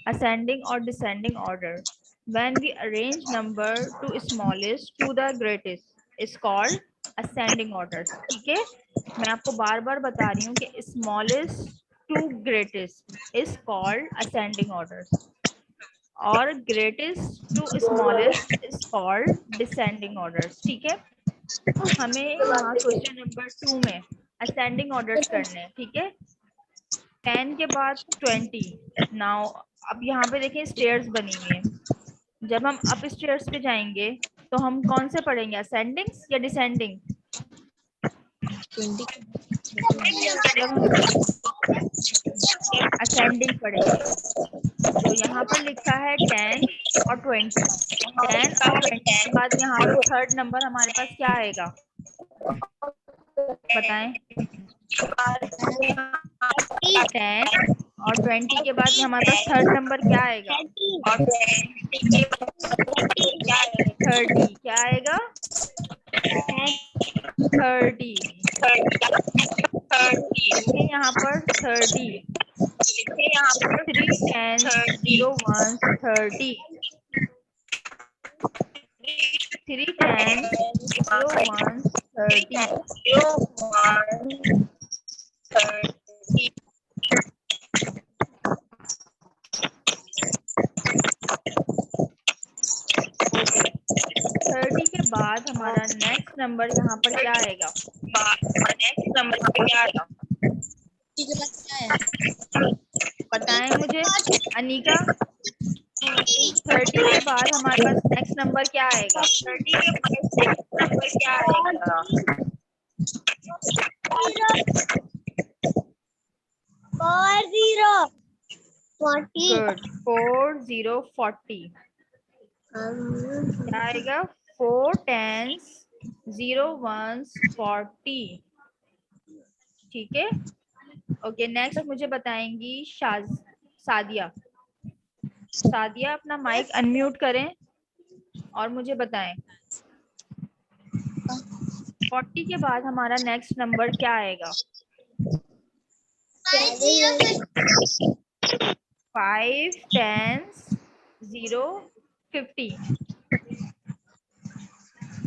असेंडिंग और descending order, when we arrange number to smallest to the greatest is called ascending orders। ठीक है, मैं आपको बार बार बता रही हूँ कि smallest to greatest is called ascending orders और greatest to smallest is called descending orders। ठीक है, हमें यहाँ क्वेश्चन नंबर 2 में असेंडिंग ऑर्डर्स करने हैं। ठीक है, 10 के बाद 20। नाउ अब यहाँ पे देखिए स्टेयर्स बनी हुई है, जब हम अप स्टेयर्स पे जाएंगे तो हम कौन से पढ़ेंगे, असेंडिंग या डिसेंडिंग? 20 असेंडिंग पढ़ेंगे। तो यहाँ पर लिखा है 10 और 20। 10 और 20 के बाद यहाँ पर थर्ड नंबर हमारे पास क्या आएगा, बताएं? 10 और 20 के बाद हमारे पास थर्ड नंबर क्या आएगा? 30। क्या आएगा? 30। लिखे यहाँ पर 30। 3 10 0 1 30। 3 10 0 1 30। ओके, 30 के बाद हमारा नेक्स्ट नंबर यहाँ पर क्या आएगा? बताएं मुझे अनिका, 30 के बाद हमारे पास नेक्स्ट नंबर क्या आएगा? 40। गुड, 4 0 40। क्या आएगा? 4 10 0 1 40। ठीक है, ओके। नेक्स्ट मुझे बताएंगी सादिया। सादिया अपना माइक अनम्यूट करें और मुझे बताएं 40 के बाद हमारा नेक्स्ट नंबर क्या आएगा? 5 10 0 50।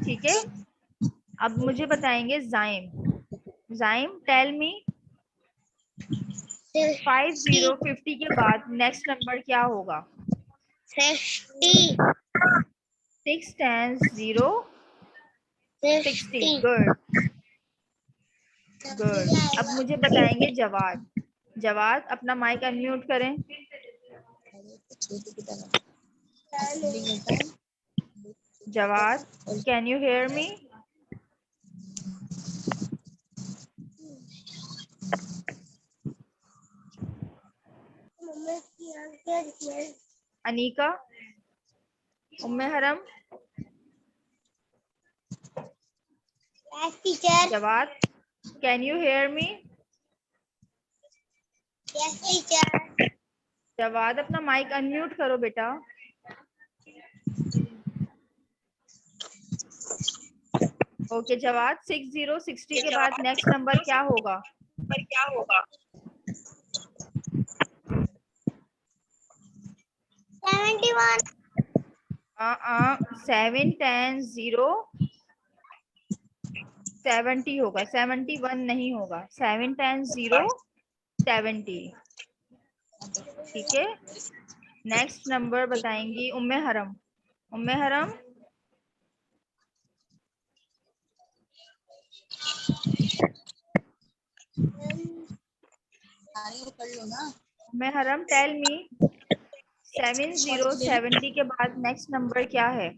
ठीक है, अब मुझे बताएंगे जाइम। जाइम टेल मी 5 0 50 के बाद नेक्स्ट नंबर क्या होगा? 50। 6 10 0 60। Good good. अब मुझे बताएंगे जवाद। जवाद अपना माइक अनम्यूट करें। Jawad, can you hear me? Anika, Umme Haram, Yes, teacher. Jawad, can you hear me? Yes, teacher. Jawad अपना माइक अनम्यूट करो बेटा। ओके जवाद, 6 0 60 के बाद नेक्स्ट नंबर क्या होगा? 71. 7 10 0 70 होगा, 71 नहीं होगा। 7 10 0 70। ठीक है, नेक्स्ट नंबर बताएंगी उम्मे हरम। उम्मे हरम, रही हो कर लो ना। मैं हरम टेल मी 7070 के बाद नेक्स्ट नंबर क्या है?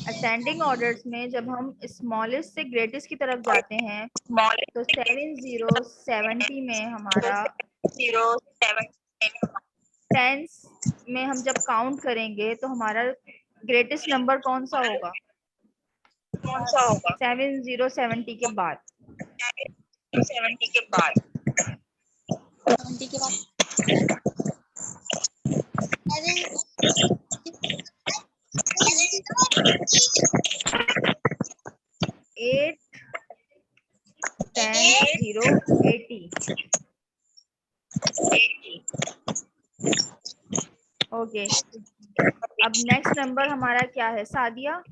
असेंडिंग ऑर्डर्स में जब हम स्मॉलेस्ट से ग्रेटेस्ट की तरफ जाते हैं तो 7070 में हमारा टेंस में हम जब काउंट करेंगे तो हमारा ग्रेटेस्ट नंबर कौन सा होगा? 7070 के बाद। 70 के बाद 8 10 0 80। ओके, अब नेक्स्ट नंबर हमारा क्या है? सादिया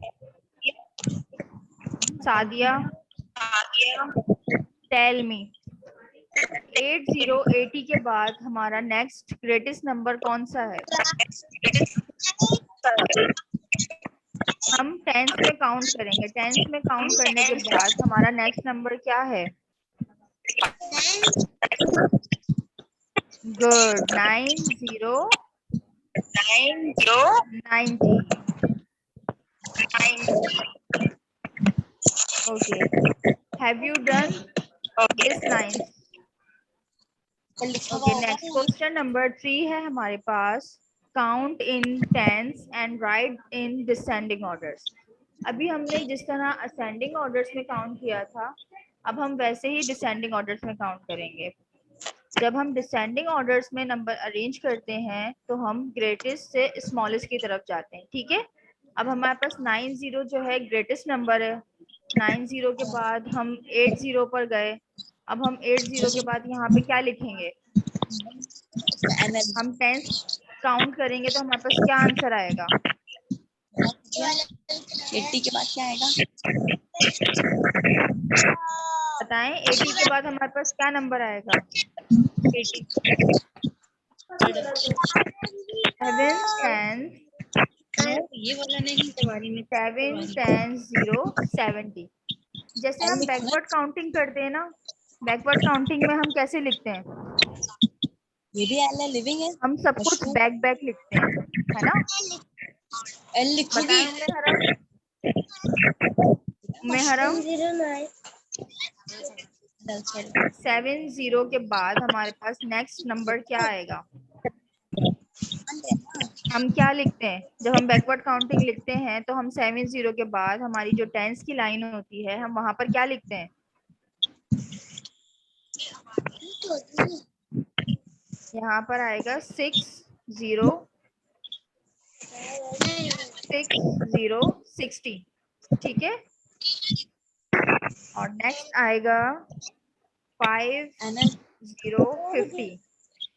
टेल मी 8080 के बाद हमारा नेक्स्ट ग्रेटेस्ट नंबर कौन सा है? हम टेंस में काउंट करेंगे, टेंस में काउंट करने के बाद हमारा नेक्स्ट नंबर क्या है? Good, 90 90। Okay, have you done this line? Okay, next question number 3 है हमारे पास, count in tens and write in descending orders. अभी हमने जिस तरह असेंडिंग ऑर्डर्स में काउंट किया था, अब हम वैसे ही डिसेंडिंग ऑर्डर्स में काउंट करेंगे। जब हम डिसेंडिंग ऑर्डर्स में नंबर अरेंज करते हैं तो हम ग्रेटेस्ट से स्मॉलेस्ट की तरफ जाते हैं, ठीक है। अब हमारे पास 90 जो है ग्रेटेस्ट नंबर है, 90 के बाद हम 80 पर गए। अब हम 80 के बाद यहाँ पे क्या लिखेंगे? हम टेंस काउंट करेंगे तो हमारे पास क्या आंसर आएगा? 80 के बाद क्या आएगा? बताएं, 80 के बाद हमारे पास क्या नंबर आएगा? 80 7 10 ये वाला नहीं, 7 10 0 70। जैसे हम बैकवर्ड काउंटिंग करते हैं ना, बैकवर्ड काउंटिंग में हम कैसे लिखते हैं? ये भी एल है, लिविंग है। हम सब कुछ बैक बैक लिखते हैं, है ना? एल लिखोगी? बताएं उम्मे हरम 70 के बाद हमारे पास नेक्स्ट नंबर क्या आएगा? हम क्या लिखते हैं जब हम बैकवर्ड काउंटिंग लिखते हैं? तो हम 70 के बाद हमारी जो टेंस की लाइन होती है, हम वहां पर क्या लिखते हैं? यहाँ पर आएगा 6 0 6 0 60, ठीक है। और नेक्स्ट आएगा 5 0 50,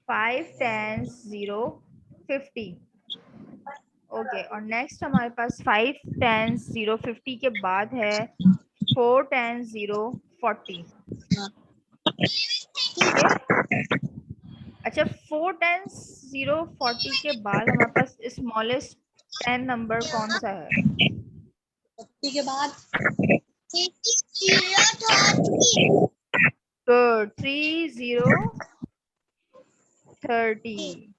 5 10 0 50। ओके, और नेक्स्ट हमारे पास 5 10 0 50 के बाद है 4 10 0 40, ठीक है। अच्छा, 4 10 0 40 के बाद हमारे पास स्मॉलेस्ट 10 नंबर कौन सा है? 40 के बाद गुड, 3 0 30।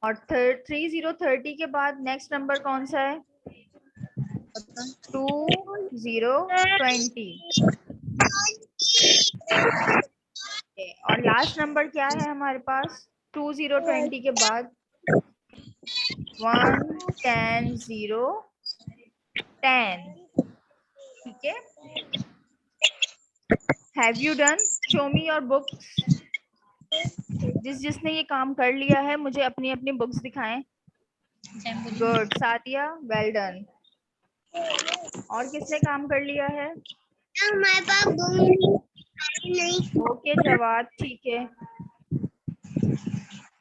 और 3 0 30 के बाद नेक्स्ट नंबर कौन सा है? 2 0 20। और लास्ट नंबर क्या है हमारे पास 2 0 20 के बाद? 1 10 0 10, ठीक है। Have you done? Show me your books. जिसने ये काम कर लिया है मुझे अपनी अपनी बुक्स दिखाएं। Good Sadia, well done. और किसने काम कर लिया है? हमारे पास बुक नहीं। ओके जवाद, ठीक है।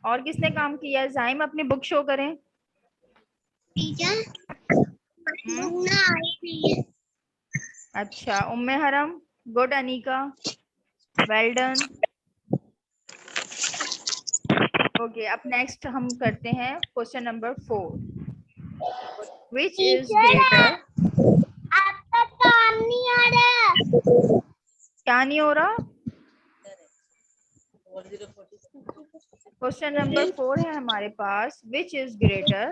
और किसने काम किया? जाइम अपनी बुक शो करें। टीचर बुक ना आई नहीं है। अच्छा, उम्मे हरम, good. Anika, well done. Okay, अब नेक्स्ट हम करते हैं question number 4। Which is teacher greater? आपका काम नहीं आ रहा। क्या नहीं हो रहा? क्वेश्चन नंबर 4 है हमारे पास, which is greater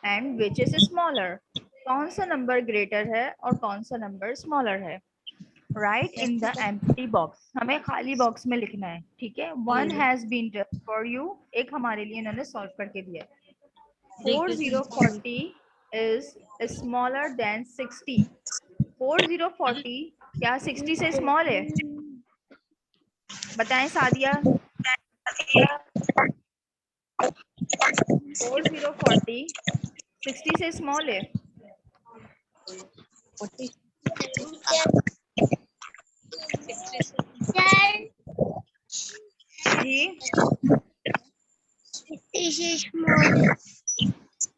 and which is smaller. कौन सा नंबर ग्रेटर है और कौन सा नंबर स्मॉलर है? Write in the empty box, हमें खाली बॉक्स में लिखना है, ठीक है। 1 has been done for you, एक हमारे लिए इन्होंने सॉल्व करके दिया। 4040 इज स्मॉलर देन 60। 4040 क्या 60 से स्मॉल है? बताएं सादिया। 4040 60 से स्मॉल है? जी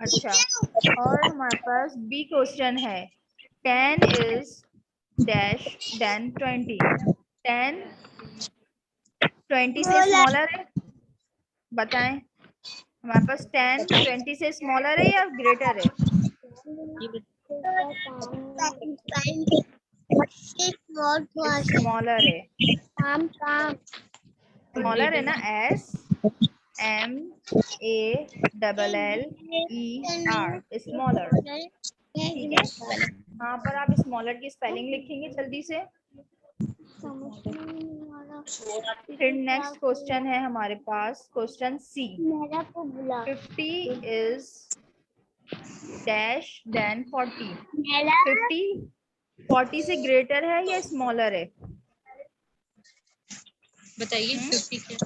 अच्छा, और हमारे पास बी क्वेश्चन है, 10 इज डैश देन 20। 10 20 से स्मॉलर है? बताएं, हमारे पास 10 20 से स्मॉलर है या ग्रेटर है? स्मॉलर है। स्मॉलर है ना, SMALLER, स्मॉलर, ठीक है। यहाँ पर आप स्मॉलर की स्पेलिंग लिखेंगे जल्दी से। फिर नेक्स्ट क्वेश्चन है हमारे पास, question C, 50 is dash than 40। 50 40 से ग्रेटर है या स्मॉलर है? बताइए 50 क्या?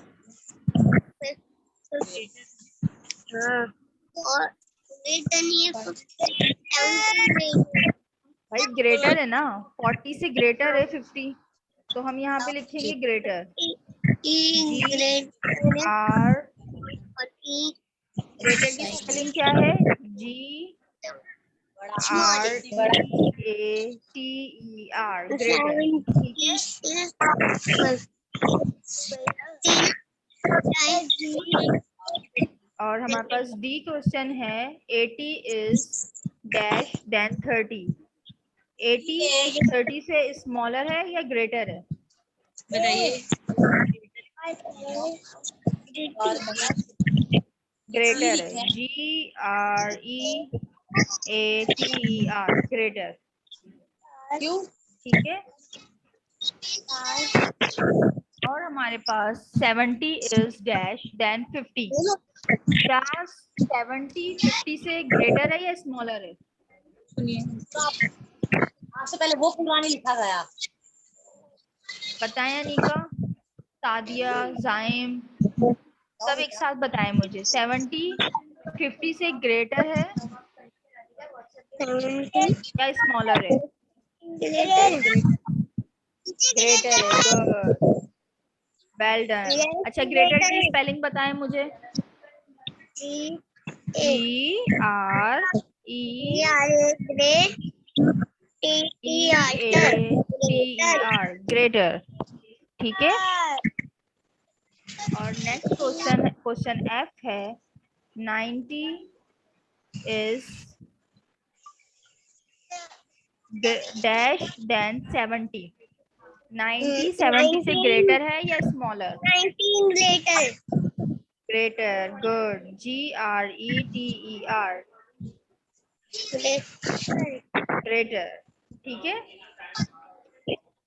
भाई ग्रेटर है ना, 40 से ग्रेटर है 50, तो हम यहाँ पे लिखेंगे ग्रेटर। GR, ग्रेटर की स्पेलिंग क्या है? GREATER, ग्रेटर, ठीक है। और हमारे पास डी क्वेश्चन है, 80 इज डैश देन 30। 80 30 से स्मॉलर है या ग्रेटर है? बताइए। ग्रेटर है, GREATER, ग्रेटर, क्यों? ठीक है। और हमारे पास 70 इज डैश देन 50। क्या 70 50 से ग्रेटर है या स्मॉलर है? सुनिए, आपसे पहले वो फुलवानी लिखा गया। बताएं अनिका, सादिया, जाइम, सब एक साथ बताएं मुझे। 70 50 से ग्रेटर है या स्मॉलर है? ग्रेटर है, गुड, वेल डन। अच्छा, ग्रेटर की स्पेलिंग बताएं मुझे। GREATER, ग्रेटर, ठीक है। और नेक्स्ट क्वेश्चन F है, 90 इज डैश देन 70। 90 70 से ग्रेटर है या smaller? Greater, good, GRETER, greater, ठीक है।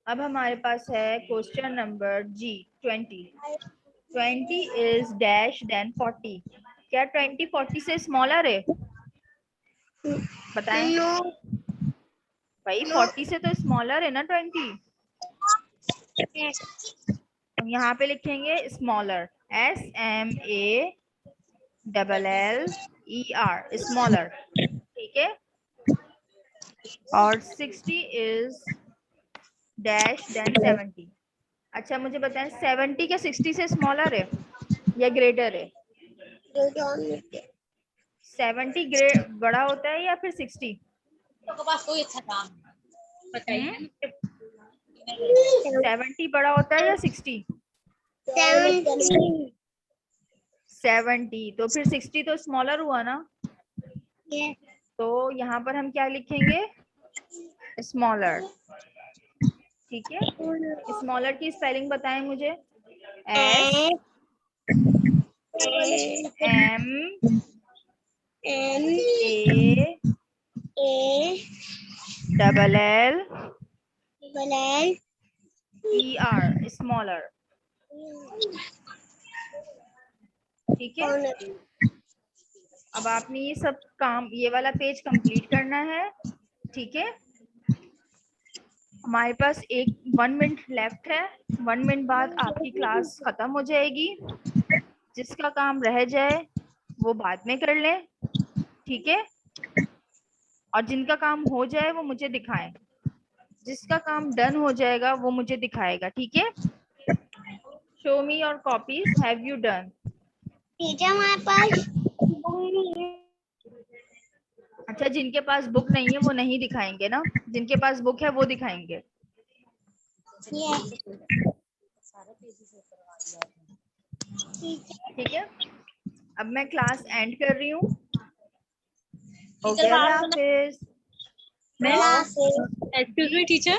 अब हमारे पास है question number G, 20। 20 is dash than 40। क्या 20 40 से स्मॉलर है? बताएं भाई, 40 से तो स्मॉलर है ना 20। हम यहाँ पे लिखेंगे स्मॉलर, SMALLER, स्मॉलर, ठीक है। और 60 इज डैश देन 70। अच्छा मुझे बताएं, 70 क्या 60 से स्मॉलर है या ग्रेटर है? 70 बड़ा होता है या फिर 60? तो पास कोई अच्छा काम बताइए। 70 बड़ा होता है या 60? 70, तो फिर 60 तो स्मॉलर हुआ ना। तो यहाँ पर हम क्या लिखेंगे, स्मॉलर। ठीक है, स्मॉलर की स्पेलिंग बताएं मुझे। S M N A A double L L E R, smaller. ठीक है, अब आपने ये सब काम, ये वाला पेज कंप्लीट करना है। ठीक है, हमारे पास 1 मिनट लेफ्ट है। 1 मिनट बाद आपकी क्लास खत्म हो जाएगी। जिसका काम रह जाए वो बाद में कर लें। ठीक है, और जिनका काम हो जाए वो मुझे दिखाएं। जिसका काम डन हो जाएगा वो मुझे दिखाएगा। ठीक है, show me your copies, have you done. Teacher हमारे पास बुक नहीं है। अच्छा, जिनके पास बुक नहीं है वो नहीं दिखाएंगे ना, जिनके पास बुक है वो दिखाएंगे। ये ठीक है, अब मैं क्लास एंड कर रही हूँ। ओके, टीचर अल्लाह हाफिज। एक्सक्यूज मी टीचर,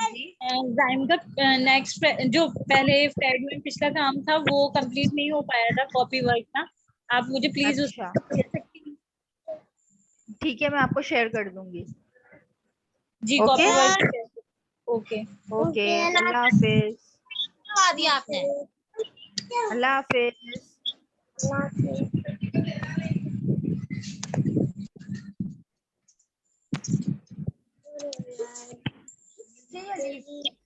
जी, जाइम का नेक्स्ट जो पहले फ्राइड में पिछला काम था वो कंप्लीट नहीं हो पाया था, कॉपी वर्क था। आप मुझे प्लीज अच्छा दे सकती हैं? ठीक है, मैं आपको शेयर कर दूंगी। जी, okay copy work. Okay, okay, अल्लाह हाफिज। करवा दिया आपने। अल्लाह हाफिज। Thank you.